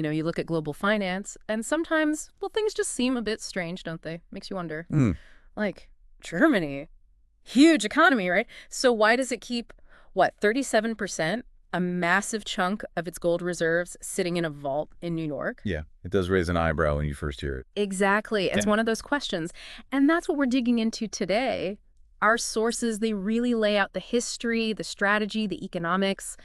You look at global finance, and sometimes, well, things just seem a bit strange, don't they? Makes you wonder. Mm. Like, Germany, huge economy, right? So why does it keep, what, 37%? A massive chunk of its gold reserves sitting in a vault in New York? Yeah, it does raise an eyebrow when you first hear it. Exactly. It's Yeah. one of those questions. And that's what we're digging into today. Our sources, they really lay out the history, the strategy, the economics,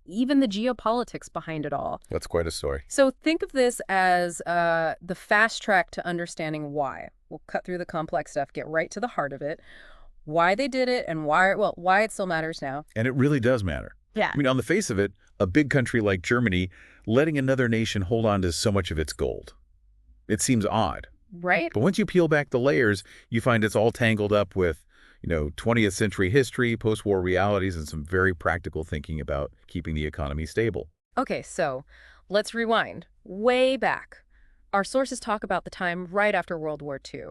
even the geopolitics behind it all. That's quite a story. So think of this as the fast track to understanding why. We'll cut through the complex stuff, get right to the heart of it, why they did it, and why it still matters now. And it really does matter. Yeah. I mean, on the face of it, a big country like Germany letting another nation hold on to so much of its gold. It seems odd. Right? But once you peel back the layers, you find it's all tangled up with, 20th century history, post-war realities, and some very practical thinking about keeping the economy stable. Okay, so let's rewind. Way back. Our sources talk about the time right after World War II.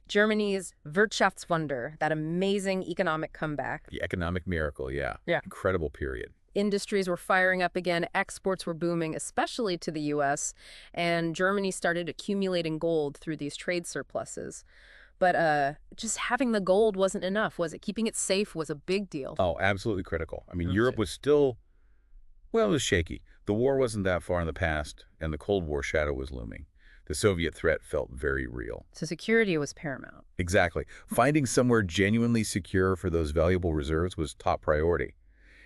Germany's Wirtschaftswunder, that amazing economic comeback. The economic miracle, yeah. Yeah. Incredible period. Industries were firing up again, exports were booming, especially to the U.S., and Germany started accumulating gold through these trade surpluses. But just having the gold wasn't enough, was it? Keeping it safe was a big deal. Oh, absolutely critical. I mean, Europe Okay. was still, well, it was shaky. The war wasn't that far in the past, and the Cold War shadow was looming. The Soviet threat felt very real. So security was paramount. Exactly. Finding somewhere genuinely secure for those valuable reserves was top priority.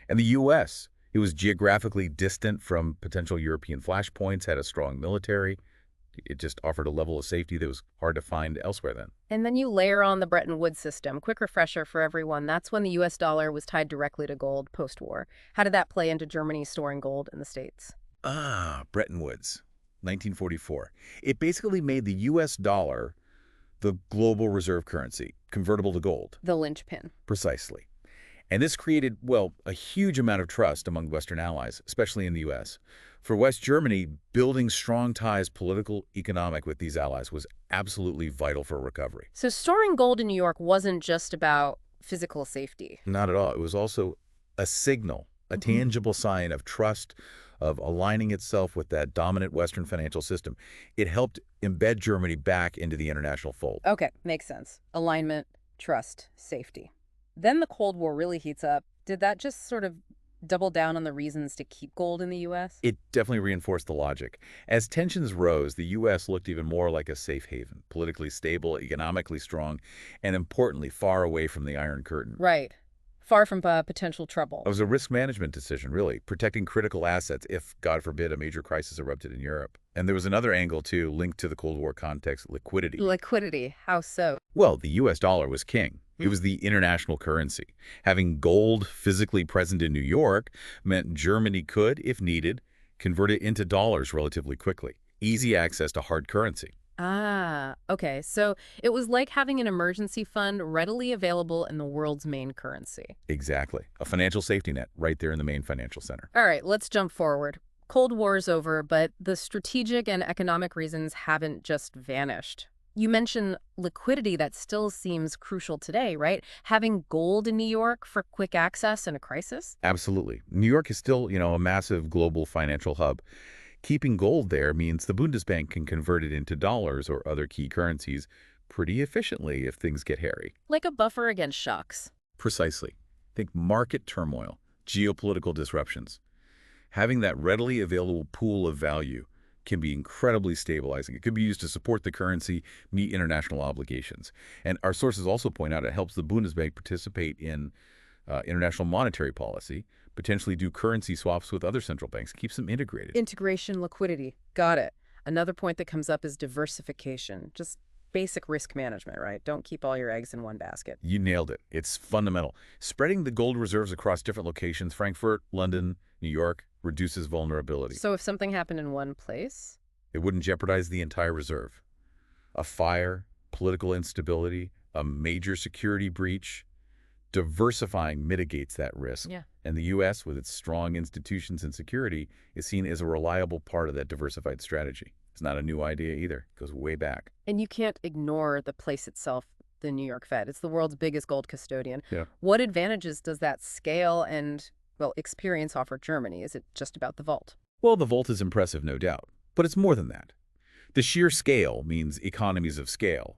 And the U.S., it was geographically distant from potential European flashpoints, had a strong military. It just offered a level of safety that was hard to find elsewhere then. And then you layer on the Bretton Woods system. Quick refresher for everyone. That's when the U.S. dollar was tied directly to gold post-war. How did that play into Germany storing gold in the States? Bretton Woods, 1944. It basically made the U.S. dollar the global reserve currency, convertible to gold. The linchpin. Precisely. And this created, well, a huge amount of trust among Western allies, especially in the U.S. For West Germany, building strong ties, political, economic, with these allies was absolutely vital for recovery. So storing gold in New York wasn't just about physical safety. Not at all. It was also a signal, a tangible sign of trust, of aligning itself with that dominant Western financial system. It helped embed Germany back into the international fold. Okay, makes sense. Alignment, trust, safety. Then the Cold War really heats up. Did that just sort of double down on the reasons to keep gold in the U.S.? It definitely reinforced the logic. As tensions rose, the U.S. looked even more like a safe haven, politically stable, economically strong, and importantly, far away from the Iron Curtain. Right. Far from potential trouble. It was a risk management decision, really, protecting critical assets if, God forbid, a major crisis erupted in Europe. And there was another angle, too, linked to the Cold War context, liquidity. Liquidity, how so? Well, the U.S. dollar was king. It was the international currency. Having gold physically present in New York meant Germany could, if needed, convert it into dollars relatively quickly. Easy access to hard currency. Ah, okay. So it was like having an emergency fund readily available in the world's main currency. Exactly. A financial safety net right there in the main financial center. All right, let's jump forward. Cold War's over, but the strategic and economic reasons haven't just vanished. You mentioned liquidity that still seems crucial today, right? Having gold in New York for quick access in a crisis? Absolutely. New York is still, a massive global financial hub. Keeping gold there means the Bundesbank can convert it into dollars or other key currencies pretty efficiently if things get hairy. Like a buffer against shocks. Precisely. Think market turmoil, geopolitical disruptions. Having that readily available pool of value can be incredibly stabilizing. It could be used to support the currency, meet international obligations. And our sources also point out it helps the Bundesbank participate in international monetary policy, potentially do currency swaps with other central banks, keeps them integrated. Integration, liquidity. Got it. Another point that comes up is diversification. Just basic risk management, right? Don't keep all your eggs in one basket. You nailed it. It's fundamental. Spreading the gold reserves across different locations, Frankfurt, London, New York, reduces vulnerability. So if something happened in one place? It wouldn't jeopardize the entire reserve. A fire, political instability, a major security breach, diversifying mitigates that risk. Yeah. And the U.S., with its strong institutions and security, is seen as a reliable part of that diversified strategy. It's not a new idea either. It goes way back. And you can't ignore the place itself, the New York Fed. It's the world's biggest gold custodian. Yeah. What advantages does that scale and, well, experience offer Germany? Is it just about the vault? Well, the vault is impressive, no doubt. But it's more than that. The sheer scale means economies of scale.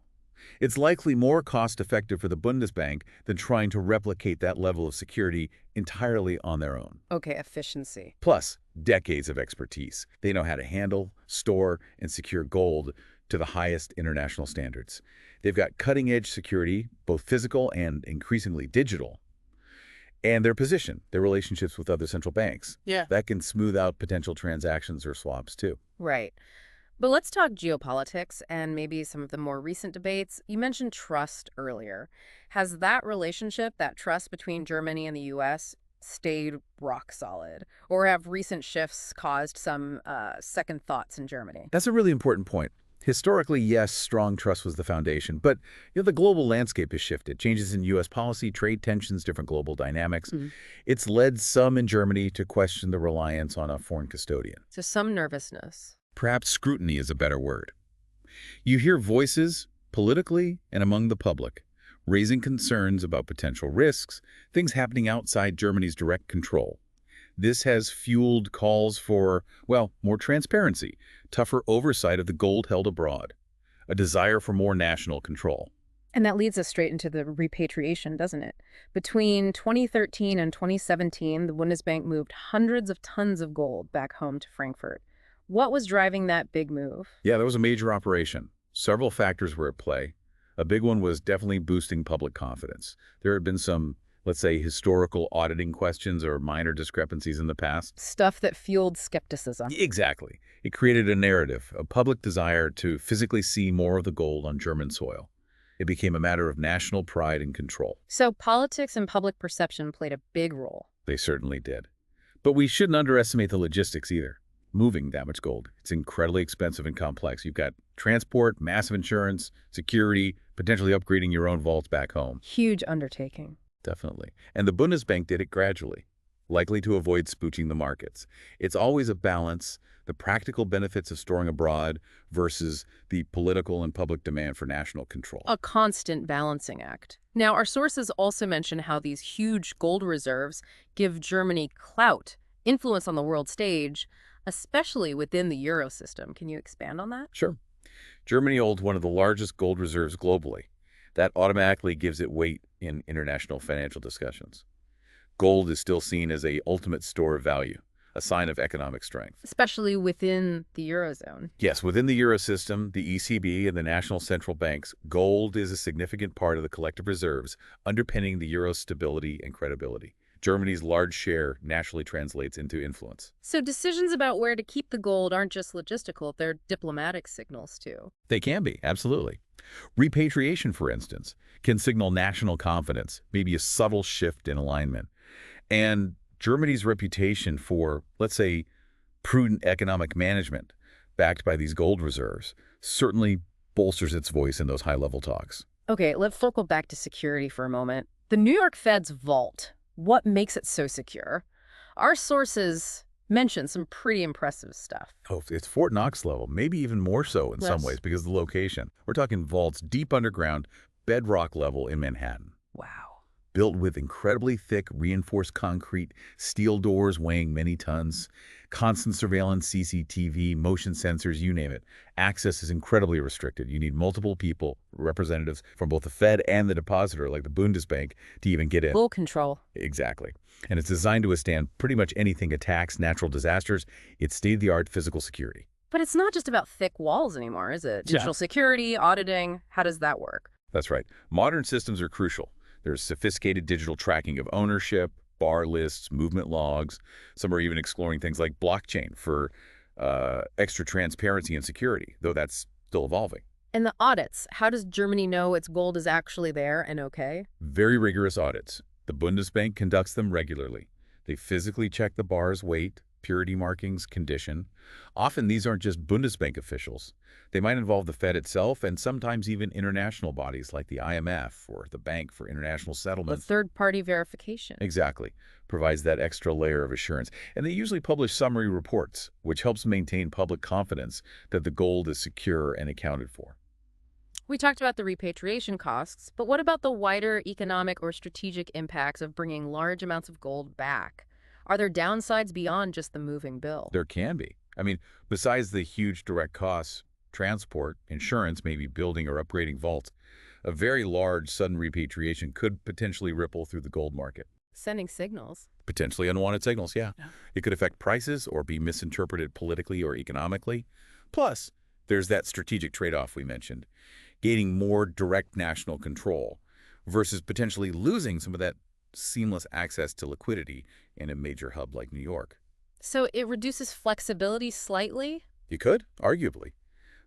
It's likely more cost-effective for the Bundesbank than trying to replicate that level of security entirely on their own. Okay, efficiency. Plus, decades of expertise. They know how to handle, store, and secure gold to the highest international standards. They've got cutting-edge security, both physical and increasingly digital. And their position, their relationships with other central banks. Yeah. That can smooth out potential transactions or swaps, too. Right. But let's talk geopolitics and maybe some of the more recent debates. You mentioned trust earlier. Has that relationship, that trust between Germany and the U.S., stayed rock solid? Or have recent shifts caused some second thoughts in Germany? That's a really important point. Historically, yes, strong trust was the foundation, but the global landscape has shifted. Changes in U.S. policy, trade tensions, different global dynamics. It's led some in Germany to question the reliance on a foreign custodian. So some nervousness. Perhaps scrutiny is a better word. You hear voices, politically and among the public, raising concerns about potential risks, things happening outside Germany's direct control. This has fueled calls for, well, more transparency, tougher oversight of the gold held abroad, a desire for more national control. And that leads us straight into the repatriation, doesn't it? Between 2013 and 2017, the Bundesbank moved hundreds of tons of gold back home to Frankfurt. What was driving that big move? Yeah, that was a major operation. Several factors were at play. A big one was definitely boosting public confidence. There had been some, let's say, historical auditing questions or minor discrepancies in the past. Stuff that fueled skepticism. Exactly. It created a narrative, a public desire to physically see more of the gold on German soil. It became a matter of national pride and control. So politics and public perception played a big role. They certainly did. But we shouldn't underestimate the logistics either. Moving that much gold, it's incredibly expensive and complex. You've got transport, massive insurance, security, potentially upgrading your own vaults back home. Huge undertaking. Definitely. And the Bundesbank did it gradually, likely to avoid spooching the markets. It's always a balance, the practical benefits of storing abroad versus the political and public demand for national control. A constant balancing act. Now, our sources also mention how these huge gold reserves give Germany clout, influence on the world stage, especially within the Euro system. Can you expand on that? Sure. Germany holds one of the largest gold reserves globally. That automatically gives it weight in international financial discussions. Gold is still seen as an ultimate store of value, a sign of economic strength. Especially within the Eurozone. Yes, within the Euro system, the ECB and the national central banks, gold is a significant part of the collective reserves, underpinning the Euro's stability and credibility. Germany's large share naturally translates into influence. So decisions about where to keep the gold aren't just logistical, they're diplomatic signals too. They can be, absolutely. Repatriation, for instance, can signal national confidence, maybe a subtle shift in alignment. And Germany's reputation for, let's say, prudent economic management, backed by these gold reserves, certainly bolsters its voice in those high-level talks. Okay, let's circle back to security for a moment. The New York Fed's vault. What makes it so secure? Our sources mention some pretty impressive stuff. Oh, it's Fort Knox level, maybe even more so in some Yes. ways because of the location. We're talking vaults deep underground, bedrock level in Manhattan. Wow. Built with incredibly thick, reinforced concrete, steel doors weighing many tons, constant surveillance, CCTV, motion sensors, you name it. Access is incredibly restricted. You need multiple people, representatives from both the Fed and the depositor, like the Bundesbank, to even get in. Full control. Exactly. And it's designed to withstand pretty much anything: attacks, natural disasters. It's state-of-the-art physical security. But it's not just about thick walls anymore, is it? Digital security, auditing, how does that work? That's right. Modern systems are crucial. There's sophisticated digital tracking of ownership, bar lists, movement logs. Some are even exploring things like blockchain for extra transparency and security, though that's still evolving. And the audits, how does Germany know its gold is actually there and okay? Very rigorous audits. The Bundesbank conducts them regularly. They physically check the bar's weight, purity markings, condition. Often these aren't just Bundesbank officials. They might involve the Fed itself and sometimes even international bodies like the IMF or the Bank for International The Settlements. third-party verification. Exactly. Provides that extra layer of assurance. And they usually publish summary reports, which helps maintain public confidence that the gold is secure and accounted for. We talked about the repatriation costs, but what about the wider economic or strategic impacts of bringing large amounts of gold back? Are there downsides beyond just the moving bill? There can be. I mean, besides the huge direct costs, transport, insurance, maybe building or upgrading vaults, a very large sudden repatriation could potentially ripple through the gold market. Sending signals. Potentially unwanted signals, yeah. Yeah. It could affect prices or be misinterpreted politically or economically. Plus, there's that strategic trade-off we mentioned, gaining more direct national control versus potentially losing some of that seamless access to liquidity in a major hub like New York. So it reduces flexibility slightly? You could, arguably.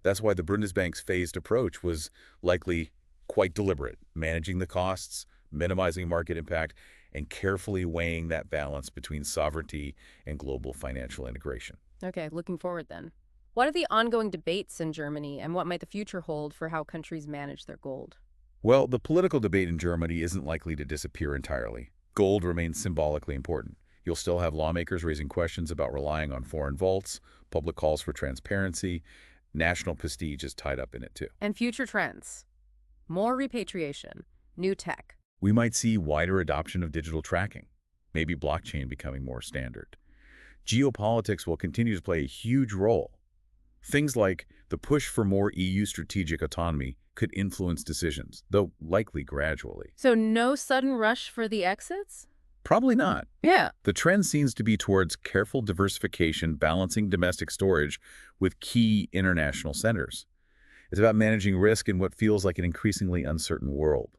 That's why the Bundesbank's phased approach was likely quite deliberate, managing the costs, minimizing market impact, and carefully weighing that balance between sovereignty and global financial integration. Okay, looking forward then. What are the ongoing debates in Germany, and what might the future hold for how countries manage their gold? Well, the political debate in Germany isn't likely to disappear entirely. Gold remains symbolically important. You'll still have lawmakers raising questions about relying on foreign vaults, public calls for transparency. National prestige is tied up in it too. And future trends. More repatriation, new tech. We might see wider adoption of digital tracking, maybe blockchain becoming more standard. Geopolitics will continue to play a huge role. Things like the push for more EU strategic autonomy could influence decisions, though likely gradually. So no sudden rush for the exits? Probably not. Yeah. The trend seems to be towards careful diversification, balancing domestic storage with key international centers. It's about managing risk in what feels like an increasingly uncertain world.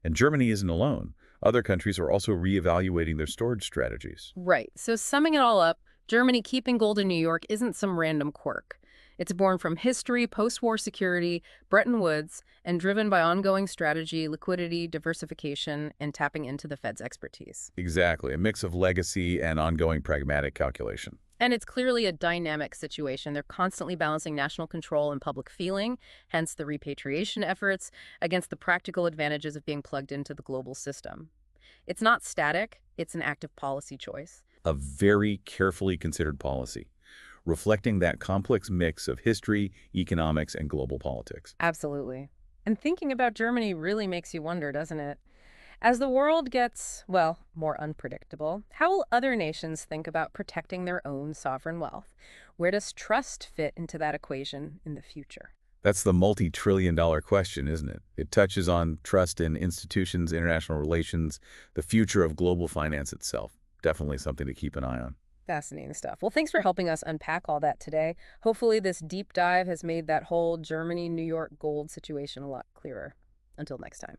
And Germany isn't alone. Other countries are also reevaluating their storage strategies. Right. So summing it all up, Germany keeping gold in New York isn't some random quirk. It's born from history, post-war security, Bretton Woods, and driven by ongoing strategy, liquidity, diversification, and tapping into the Fed's expertise. Exactly, a mix of legacy and ongoing pragmatic calculation. And it's clearly a dynamic situation. They're constantly balancing national control and public feeling, hence the repatriation efforts, against the practical advantages of being plugged into the global system. It's not static, it's an active policy choice. A very carefully considered policy, reflecting that complex mix of history, economics, and global politics. Absolutely. And thinking about Germany really makes you wonder, doesn't it? As the world gets, well, more unpredictable, how will other nations think about protecting their own sovereign wealth? Where does trust fit into that equation in the future? That's the multi-trillion-dollar question, isn't it? It touches on trust in institutions, international relations, the future of global finance itself. Definitely something to keep an eye on. Fascinating stuff. Well, thanks for helping us unpack all that today. Hopefully this deep dive has made that whole Germany-New York gold situation a lot clearer. Until next time.